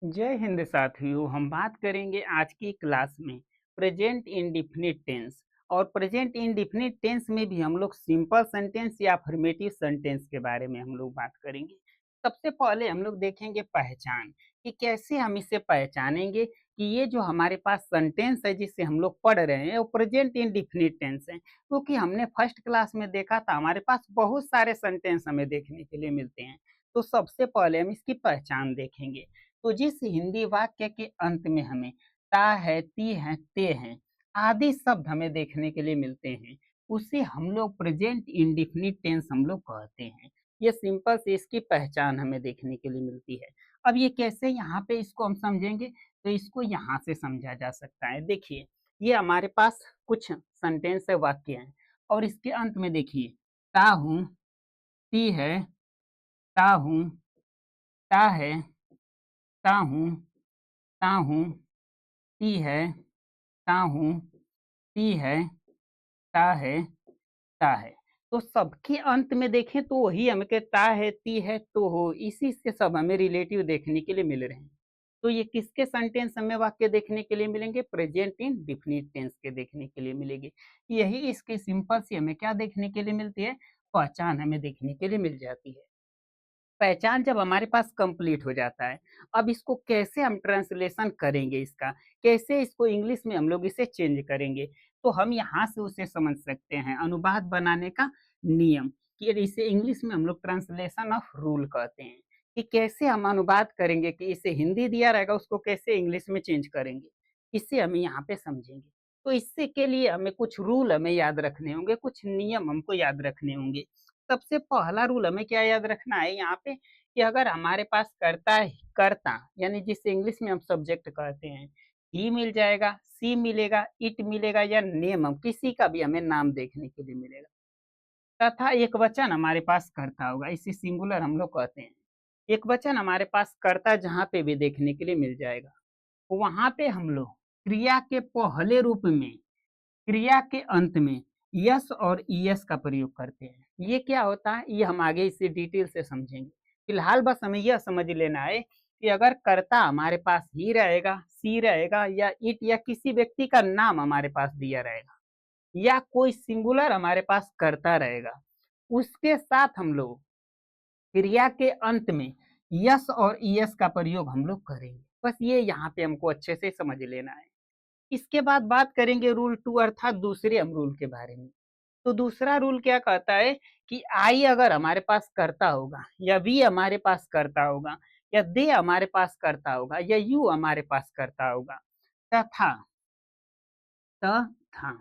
जय हिंद साथियों। हम बात करेंगे आज की क्लास में प्रेजेंट इंडिफिनिट टेंस। और प्रेजेंट इंडिफिनिट टेंस में भी हम लोग सिंपल सेंटेंस या अफर्मेटिव सेंटेंस के बारे में हम लोग बात करेंगे। सबसे पहले हम लोग देखेंगे पहचान कि कैसे हम इसे पहचानेंगे कि ये जो हमारे पास सेंटेंस है जिसे हम लोग पढ़ रहे हैं वो प्रेजेंट इंडिफिनिट टेंस है, क्योंकि हमने फर्स्ट क्लास में देखा था हमारे पास बहुत सारे सेंटेंस हमें देखने के लिए मिलते हैं। तो सबसे पहले हम इसकी पहचान देखेंगे। तो जिस हिंदी वाक्य के अंत में हमें ता है, ती है, ते हैं आदि शब्द हमें देखने के लिए मिलते हैं, उसे हम लोग प्रेजेंट इंडिफिनिट टेंस हम लोग कहते हैं। ये सिंपल से इसकी पहचान हमें देखने के लिए मिलती है। अब ये कैसे यहाँ पे इसको हम समझेंगे, तो इसको यहाँ से समझा जा सकता है। देखिए, ये हमारे पास कुछ सेंटेंस है, वाक्य हैं, और इसके अंत में देखिए ता हूँ, ती है, ता हूँ, ता है, ता हूँ, ता हूँ, ती है, ता हूँ, ती है, ता है, ता है। तो सबके अंत में देखें तो वही हमें के ता है, ती है, तो हो, इसी से सब हमें रिलेटिव देखने के लिए मिल रहे हैं। तो ये किसके सेंटेंस हमें वाक्य देखने के लिए मिलेंगे? प्रेजेंट इंडिफिनिट टेंस के देखने के लिए मिलेंगे। यही इसकी सिंपल सी हमें क्या देखने के लिए मिलती है? पहचान हमें देखने के लिए मिल जाती है। पहचान जब हमारे पास कंप्लीट हो जाता है, अब इसको कैसे हम ट्रांसलेशन करेंगे, इसका कैसे इसको इंग्लिश में हम लोग इसे चेंज करेंगे, तो हम यहाँ से उसे समझ सकते हैं अनुवाद बनाने का नियम, कि इसे इंग्लिश में हम लोग ट्रांसलेशन ऑफ रूल कहते हैं, कि कैसे हम अनुवाद करेंगे, कि इसे हिंदी दिया रहेगा उसको कैसे इंग्लिश में चेंज करेंगे, इससे हमें यहाँ पे समझेंगे। तो इससे के लिए हमें कुछ रूल हमें याद रखने होंगे, कुछ नियम हमको याद रखने होंगे। सबसे पहला रूल हमें क्या याद रखना है यहाँ पे, कि अगर हमारे पास कर्ता है, कर्ता यानी जिसे इंग्लिश में हम सब्जेक्ट कहते हैं, ही मिल जाएगा, सी मिलेगा, इट मिलेगा, या नेम हम किसी का भी हमें नाम देखने के लिए मिलेगा, तथा एक वचन हमारे पास कर्ता होगा, इसे सिंगुलर हम लोग कहते हैं। एक वचन हमारे पास कर्ता जहाँ पे भी देखने के लिए मिल जाएगा, वहां पे हम लोग क्रिया के पहले रूप में, क्रिया के अंत में यस और ईएस का प्रयोग करते हैं। ये क्या होता है, ये हम आगे इसे डिटेल से समझेंगे। फिलहाल बस हमें यह समझ लेना है कि अगर कर्ता हमारे पास ही रहेगा, सी रहेगा, या इट, या किसी व्यक्ति का नाम हमारे पास दिया रहेगा, या कोई सिंगुलर हमारे पास कर्ता रहेगा, उसके साथ हम लोग क्रिया के अंत में यस और ईएस का प्रयोग हम लोग करेंगे। बस ये यहाँ पे हमको अच्छे से समझ लेना है। इसके बाद बात करेंगे रूल 2 अर्थात दूसरे हम रूल के बारे में। तो दूसरा रूल क्या कहता है कि आई अगर हमारे पास कर्ता होगा, या वी हमारे पास कर्ता होगा, या दे हमारे पास कर्ता होगा, या यू हमारे पास कर्ता होगा, तथा तथा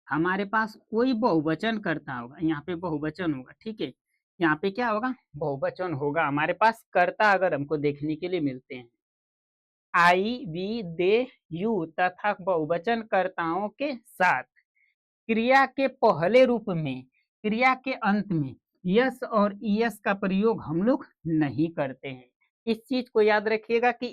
हमारे पास कोई बहुवचन कर्ता होगा, यहाँ पे बहुवचन होगा, ठीक है। यहाँ पे क्या होगा? बहुवचन होगा। हमारे पास कर्ता अगर हमको देखने के लिए मिलते हैं, आई, वी, दे, यू, तथा बहुवचन कर्ताओं के साथ क्रिया के पहले रूप में, क्रिया के अंत में यस और ईएस का प्रयोग हम लोग नहीं करते हैं। इस चीज को याद रखिएगा कि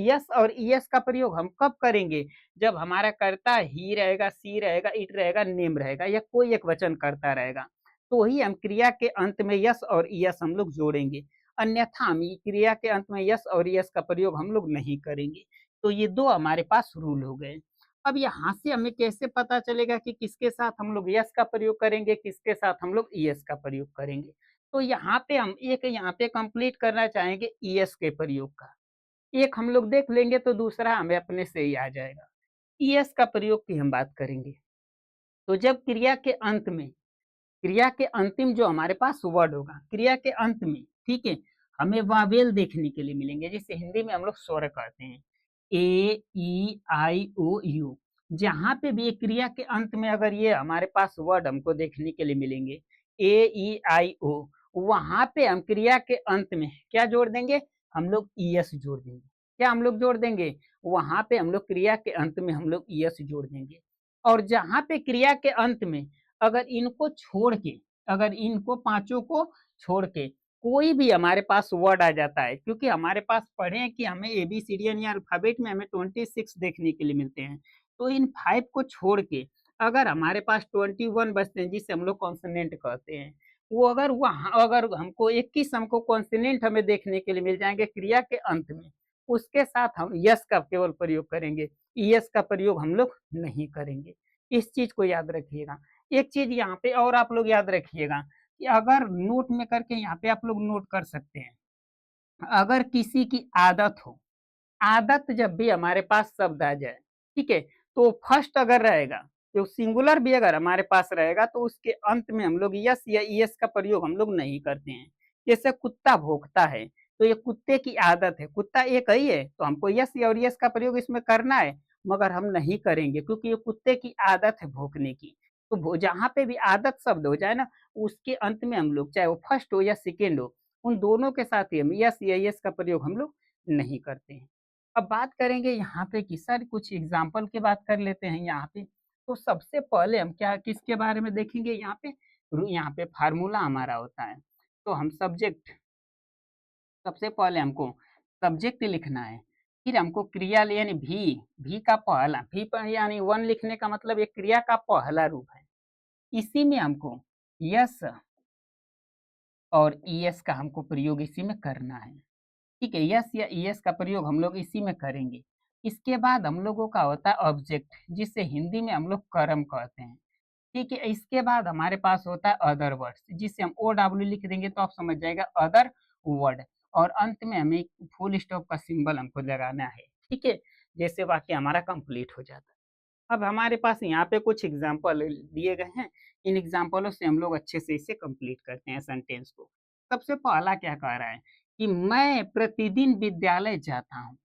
यस और ईएस का प्रयोग हम कब करेंगे? जब हमारा कर्ता ही रहेगा, सी रहेगा, इट रहेगा, नेम रहेगा, या कोई एक वचन कर्ता रहेगा, तो ही हम क्रिया के अंत में यस और ईएस हम लोग जोड़ेंगे। अन्यथा हम क्रिया के अंत में यस और ईएस का प्रयोग हम लोग नहीं करेंगे। तो ये दो हमारे पास रूल हो गए। अब यहाँ से हमें कैसे पता चलेगा कि किसके साथ हम लोग यस का प्रयोग करेंगे, किसके साथ हम लोग ईएस का प्रयोग करेंगे? तो यहाँ पे हम एक यहाँ पे कंप्लीट करना चाहेंगे ईएस के प्रयोग का। एक हम लोग देख लेंगे तो दूसरा हमें अपने से ही आ जाएगा। ईएस का प्रयोग की हम बात करेंगे। तो जब क्रिया के अंत में, क्रिया के अंतिम जो हमारे पास वर्ड होगा, क्रिया के अंत में, ठीक है, हमें वावेल देखने के लिए मिलेंगे, जिसे हिंदी में हम लोग स्वर कहते हैं, ए, ई, आई, ओ, यू। जहां पे भी क्रिया के अंत में अगर ये हमारे पास वर्ड हमको देखने के लिए मिलेंगे, ए, ई, आई, ओ, वहां पे हम क्रिया के अंत में क्या जोड़ देंगे? हम लोग ईएस जोड़ देंगे। क्या हम लोग जोड़ देंगे? वहां पे हम लोग क्रिया के अंत में हम लोग ईएस जोड़ देंगे। और जहां पे क्रिया के अंत में अगर इनको छोड़ के, अगर इनको पांचों को छोड़ के कोई भी हमारे पास वर्ड आ जाता है, क्योंकि हमारे पास पढ़े हैं कि हमें एबीसीडी या अल्फाबेट में हमें 26 देखने के लिए मिलते हैं, तो इन 5 को छोड़ के अगर हमारे पास 21 बचते हैं, जिसे हम लोग कॉन्सोनेंट कहते हैं, वो अगर वहां अगर हमको 21 हमको कॉन्सोनेंट हमें देखने के लिए मिल जाएंगे क्रिया के अंत में, उसके साथ हम यस का केवल प्रयोग करेंगे, ईएस का प्रयोग हम लोग नहीं करेंगे। इस चीज को याद रखिएगा। एक चीज यहाँ पे और आप लोग याद रखिएगा कि अगर नोट में करके यहाँ पे आप लोग नोट कर सकते हैं, अगर किसी की आदत हो, आदत जब भी हमारे पास शब्द आ जाए, ठीक है, तो फर्स्ट अगर रहेगा, तो सिंगुलर भी अगर हमारे पास रहेगा तो उसके अंत में हम लोग यस या ईएस का प्रयोग हम लोग नहीं करते हैं। जैसे कुत्ता भौंकता है, तो ये कुत्ते की आदत है, कुत्ता एक ही है, तो हमको यस या और यस का प्रयोग इसमें करना है, मगर हम नहीं करेंगे क्योंकि ये कुत्ते की आदत है भौंकने की। तो जहां पे भी आदत शब्द हो जाए ना, उसके अंत में हम लोग चाहे वो फर्स्ट हो या सेकेंड हो, उन दोनों के साथ ही हम यस या यस का प्रयोग हम लोग नहीं करते हैं। अब बात करेंगे यहाँ पे कि सर कुछ एग्जाम्पल की बात कर लेते हैं यहाँ पे। तो सबसे पहले हम क्या किसके बारे में देखेंगे यहाँ पे, यहाँ पे फार्मूला हमारा होता है। तो हम सब्जेक्ट, सबसे पहले हमको सब्जेक्ट लिखना है, फिर हमको क्रिया यानी भी का पहला भी यानी वन लिखने का मतलब एक क्रिया का पहला रूप है। इसी में हमको यस और ईएस का हमको प्रयोग इसी में करना है। ठीक है, यस या ईएस का प्रयोग हम लोग इसी में करेंगे। इसके बाद हम लोगों का होता है ऑब्जेक्ट, जिसे हिंदी में हम लोग कर्म कहते हैं। ठीक है, इसके बाद हमारे पास होता है अदर वर्ड्स, जिसे हम ओ डब्ल्यू लिख देंगे तो आप समझ जाएगा अदर वर्ड। और अंत में हमें फुल स्टॉप का सिंबल हमको लगाना है। ठीक है, जैसे वाक्य हमारा कंप्लीट हो जाता है। अब हमारे पास यहाँ पे कुछ एग्जाम्पल दिए गए हैं, इन एग्जाम्पलों से हम लोग अच्छे से इसे कंप्लीट करते हैं सेंटेंस को। सबसे पहला क्या कह रहा है कि मैं प्रतिदिन विद्यालय जाता हूँ।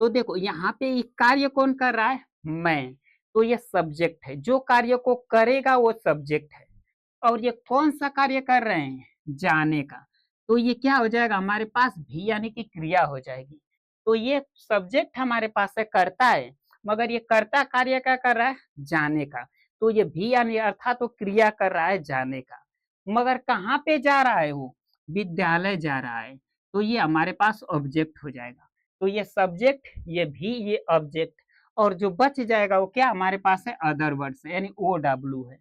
तो देखो यहाँ पे ये कार्य कौन कर रहा है, मैं, तो ये सब्जेक्ट है, जो कार्य को करेगा वो सब्जेक्ट है। और ये कौन सा कार्य कर रहे हैं, जाने का, तो ये क्या हो जाएगा हमारे पास भी यानी कि क्रिया हो जाएगी। तो ये सब्जेक्ट हमारे पास है करता है, मगर ये कर्ता कार्य क्या कर रहा है, जाने का। तो ये भी यानी अर्थात तो क्रिया कर रहा है जाने का, मगर कहाँ पे जा रहा है वो, विद्यालय जा रहा है। तो ये हमारे पास ऑब्जेक्ट हो जाएगा। तो ये सब्जेक्ट, ये भी, ये ऑब्जेक्ट, और जो बच जाएगा वो क्या हमारे पास है, अदर वर्ड्स यानी ओ डब्ल्यू है।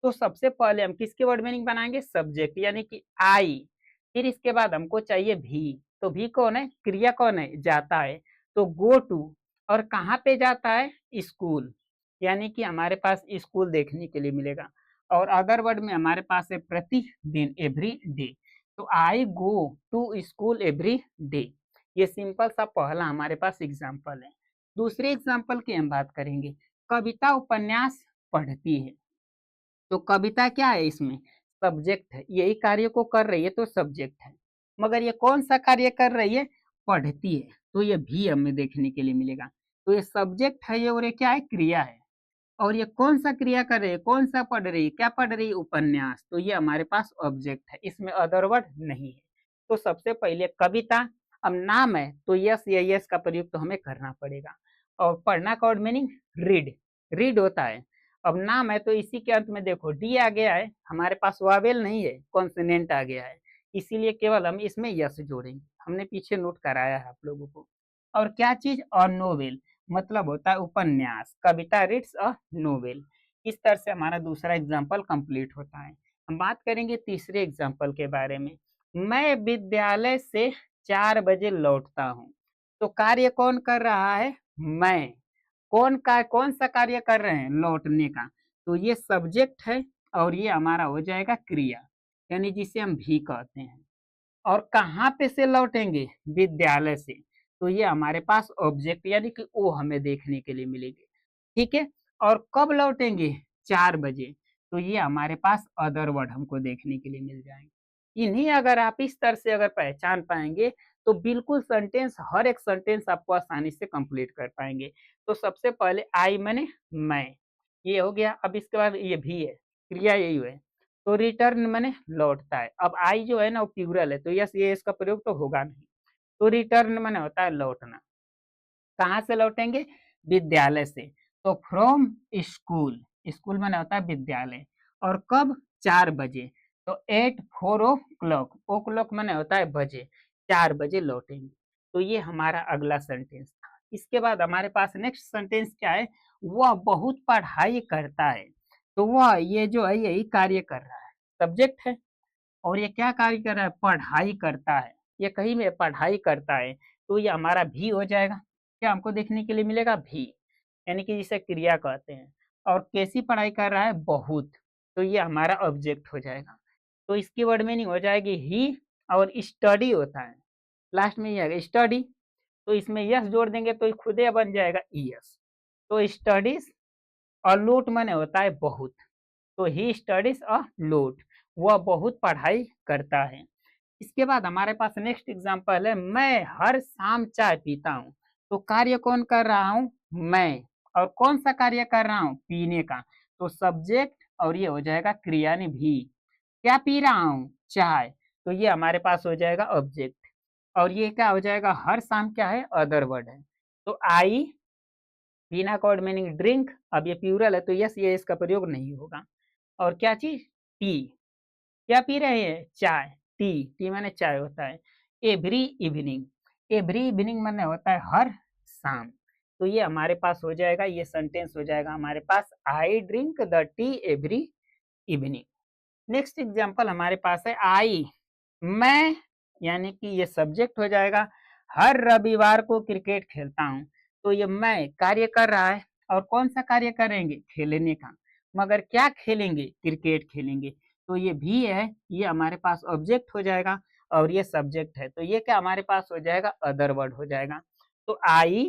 तो सबसे पहले हम किसके वर्ड मीनिंग बनाएंगे, सब्जेक्ट यानी कि आई। फिर इसके बाद हमको चाहिए भी, तो भी कौन है, क्रिया कौन है, जाता है, तो गो टू। और कहाँ पे जाता है, स्कूल, यानी कि हमारे पास स्कूल देखने के लिए मिलेगा। और अदर वर्ड में हमारे पास है प्रतिदिन, every day I go to school every day simple सा पहला हमारे पास एग्जाम्पल है। दूसरे एग्जाम्पल की हम बात करेंगे, कविता उपन्यास पढ़ती है। तो कविता क्या है, इसमें सब्जेक्ट है, यही कार्य को कर रही है तो सब्जेक्ट है, मगर ये कौन सा कार्य कर रही है, पढ़ती है, तो ये भी हमें देखने के लिए मिलेगा। तो ये सब्जेक्ट है ये, और ये क्या है, क्रिया है। और ये कौन सा क्रिया कर रही है, कौन सा पढ़ रही है, क्या पढ़ रही है, उपन्यास, तो ये हमारे पास ऑब्जेक्ट है, इसमें अदर वर्ड नहीं है। तो सबसे पहले कविता, अब नाम है तो यस या यस का प्रयोग तो हमें करना पड़ेगा। और पढ़ना का मीनिंग रीड, रीड होता है। अब नाम है तो इसी के अंत में देखो डी आ गया है, हमारे पास वावेल नहीं है, कॉन्सोनेंट आ गया है, इसीलिए केवल हम इसमें यस जोड़ेंगे। हमने पीछे नोट कराया है आप लोगों को। और क्या चीज, और नोवेल, मतलब होता है उपन्यास, कविता रीड्स अ नोवेल। इस तरह से हमारा दूसरा एग्जाम्पल कंप्लीट होता है। हम बात करेंगे तीसरे एग्जाम्पल के बारे में, मैं विद्यालय से 4 बजे लौटता हूँ। तो कार्य कौन कर रहा है, मैं, कौन सा कार्य कर रहे हैं, लौटने का। तो ये सब्जेक्ट है, और ये हमारा हो जाएगा क्रिया, यानी जिसे हम भी कहते हैं। और कहाँ पे से लौटेंगे, विद्यालय से, तो ये हमारे पास ऑब्जेक्ट यानी कि वो हमें देखने के लिए मिलेंगे। ठीक है, और कब लौटेंगे, 4 बजे, तो ये हमारे पास अदर वर्ड हमको देखने के लिए मिल जाएंगे। इन्हीं अगर आप इस तरह से अगर पहचान पाएंगे तो बिल्कुल सेंटेंस, हर एक सेंटेंस आपको आसानी से कंप्लीट कर पाएंगे। तो सबसे पहले आई मैंने मैं, ये हो गया। अब इसके बाद ये भी है, क्रिया यही है। तो रिटर्न मैंने लौटता है। अब आई जो है ना वो प्लूरल है, तो यस ये इसका प्रयोग तो होगा नहीं। तो रिटर्न मैंने होता है लौटना। कहाँ से लौटेंगे, विद्यालय से। तो फ्रॉम स्कूल, स्कूल मैंने होता है विद्यालय। और कब, 4 बजे। तो एट 4 o'clock, ओ क्लॉक मैंने होता है बजे, 4 बजे लौटेंगे। तो ये हमारा अगला सेंटेंस था। इसके बाद हमारे पास नेक्स्ट सेंटेंस क्या है, वह बहुत पढ़ाई करता है। तो वह, ये जो है यही कार्य कर रहा है, सब्जेक्ट है। और ये क्या कार्य कर रहा है, पढ़ाई करता है, ये कहीं में पढ़ाई करता है। तो ये हमारा भी हो जाएगा। क्या हमको देखने के लिए मिलेगा? भी, यानी कि जिसे क्रिया कहते हैं। और कैसी पढ़ाई कर रहा है? बहुत, तो ये हमारा ऑब्जेक्ट हो जाएगा। तो इसकी वर्ड मीनिंग हो जाएगी ही, और स्टडी होता है लास्ट में, ये आएगा स्टडी, तो इसमें यस जोड़ देंगे तो खुद ही बन जाएगा ईएस। तो स्टडीज, और लूट माने होता है बहुत, तो ही स्टडीज अ लूट, वह बहुत पढ़ाई करता है। इसके बाद हमारे पास नेक्स्ट एग्जांपल है, मैं हर शाम चाय पीता हूँ। तो कार्य कौन कर रहा हूँ? मैं। और कौन सा कार्य कर रहा हूँ? पीने का। तो सब्जेक्ट, और ये हो जाएगा क्रिया ने भी। क्या पी रहा हूँ? चाय, तो ये हमारे पास हो जाएगा ऑब्जेक्ट। और ये क्या हो जाएगा? हर शाम क्या है? अदर वर्ड है। तो आई, पीना का वर्ड मीनिंग ड्रिंक, अब ये प्लूरल है तो यस, ये इसका प्रयोग नहीं होगा। और क्या चीज? टी, क्या पी रहे हैं? चाय। टी, टी माने चाय होता है। एवरी इवनिंग, एवरी इवनिंग माने होता है हर शाम। तो ये हमारे पास हो जाएगा, ये सेंटेंस हो जाएगा हमारे पास, I drink the tea every evening. Next example हमारे पास है आई, मैं, यानी कि ये सब्जेक्ट हो जाएगा। हर रविवार को क्रिकेट खेलता हूँ। तो ये मैं कार्य कर रहा है, और कौन सा कार्य करेंगे? खेलने का। मगर क्या खेलेंगे? क्रिकेट खेलेंगे। तो ये भी है, ये हमारे पास ऑब्जेक्ट हो जाएगा, और ये सब्जेक्ट है, तो ये क्या हमारे पास हो जाएगा? अदर वर्ड हो जाएगा। तो आई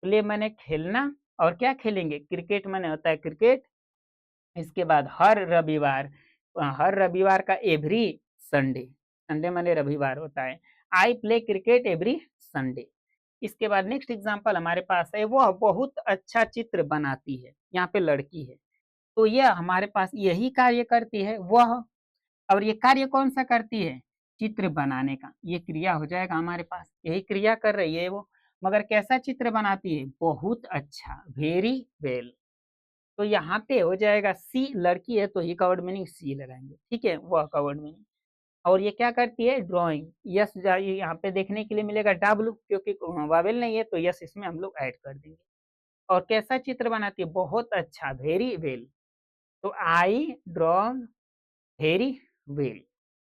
प्ले मैंने खेलना, और क्या खेलेंगे? क्रिकेट मैंने होता है क्रिकेट। इसके बाद हर रविवार का एवरी संडे, संडे माने रविवार होता है। I play cricket every Sunday. इसके बाद नेक्स्ट एग्जांपल हमारे पास है, वह बहुत अच्छा चित्र बनाती है। यहाँ पे लड़की है, तो यह हमारे पास यही कार्य करती है वह। और ये कार्य कौन सा करती है? चित्र बनाने का। ये क्रिया हो जाएगा हमारे पास, यही क्रिया कर रही है वो। मगर कैसा चित्र बनाती है? बहुत अच्छा, वेरी वेल। तो यहाँ पे हो जाएगा सी, लड़की है तो ही का वर्ड मीनिंग सी लगाएंगे, ठीक है, वह का वर्ड मीनिंग। और ये क्या करती है? ड्राइंग। यस यहाँ पे देखने के लिए मिलेगा डब्लू, क्योंकि वावेल नहीं है तो यस इसमें हम लोग ऐड कर देंगे। और कैसा चित्र बनाती है? बहुत अच्छा, वेरी वेल। तो आई ड्रॉ वेरी वेल।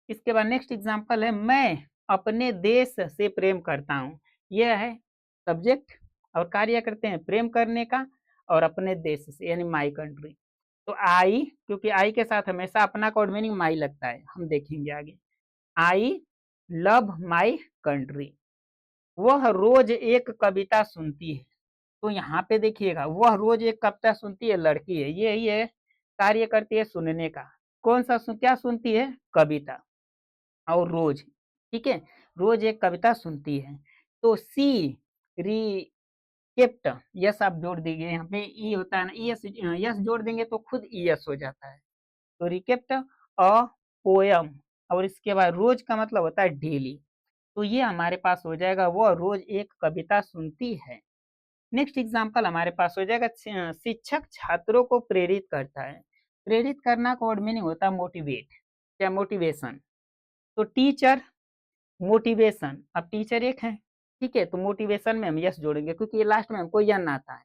इसके बाद नेक्स्ट एग्जांपल है, मैं अपने देश से प्रेम करता हूँ। यह है सब्जेक्ट, और कार्य करते हैं प्रेम करने का, और अपने देश से यानी माई कंट्री। तो आई, क्योंकि आई के साथ हमेशा अपना कोड मीनिंग माई लगता है, हम देखेंगे आगे। आई लव माई कंट्री, वह रोज एक कविता सुनती है। तो यहाँ पे देखिएगा, वह रोज एक कविता सुनती है, लड़की है, ये कार्य करती है सुनने का। कौन सा क्या सुनती है? कविता। और रोज, ठीक है, रोज एक कविता सुनती है। तो सी री केप्ट, यस आप जोड़ दीजिए, यहाँ पे ई होता है ना, यस यस जोड़ देंगे तो खुद यस हो जाता है। तो रिकेप्ट अ पोयम, और इसके बाद रोज का मतलब होता है डेली। तो ये हमारे पास हो जाएगा, वह रोज एक कविता सुनती है। नेक्स्ट एग्जांपल हमारे पास हो जाएगा, शिक्षक छात्रों को प्रेरित करता है। प्रेरित करना का वर्ड मीनिंग होता है मोटिवेट, क्या? मोटिवेशन। तो टीचर, मोटिवेशन, अब टीचर एक है, ठीक है, तो मोटिवेशन में हम यस जोड़ेंगे, क्योंकि ये लास्ट में हमको यन आता है।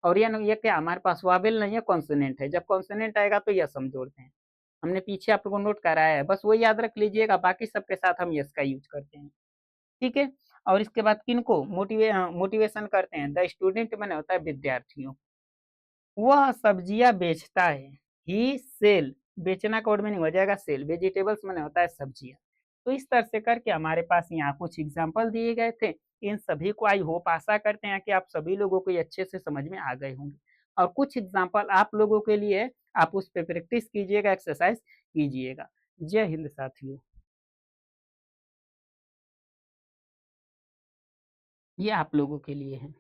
और ये क्या हमारे पास वावेल नहीं है, कॉन्सोनेंट है। जब कॉन्सोनेंट आएगा तो यस हम जोड़ते हैं। हमने पीछे आप लोगों को नोट कराया है, बस वो याद रख लीजिएगा, बाकी सबके साथ हम यस का यूज करते हैं, ठीक है। और इसके बाद किनको मोटिवेशन करते हैं? द स्टूडेंट मैंने होता है विद्यार्थियों। वह सब्जियां बेचता है, ही सेल, बेचना का वर्ड मीनिंग हो जाएगा सेल, वेजिटेबल्स मैंने होता है सब्जियां। तो इस तरह से करके हमारे पास यहाँ कुछ एग्जाम्पल दिए गए थे। इन सभी को आई होप, आशा करते हैं कि आप सभी लोगों को ये अच्छे से समझ में आ गए होंगे। और कुछ एग्जाम्पल आप लोगों के लिए, आप उस पर प्रैक्टिस कीजिएगा, एक्सरसाइज कीजिएगा। जय हिंद साथियों। ये आप लोगों के लिए है।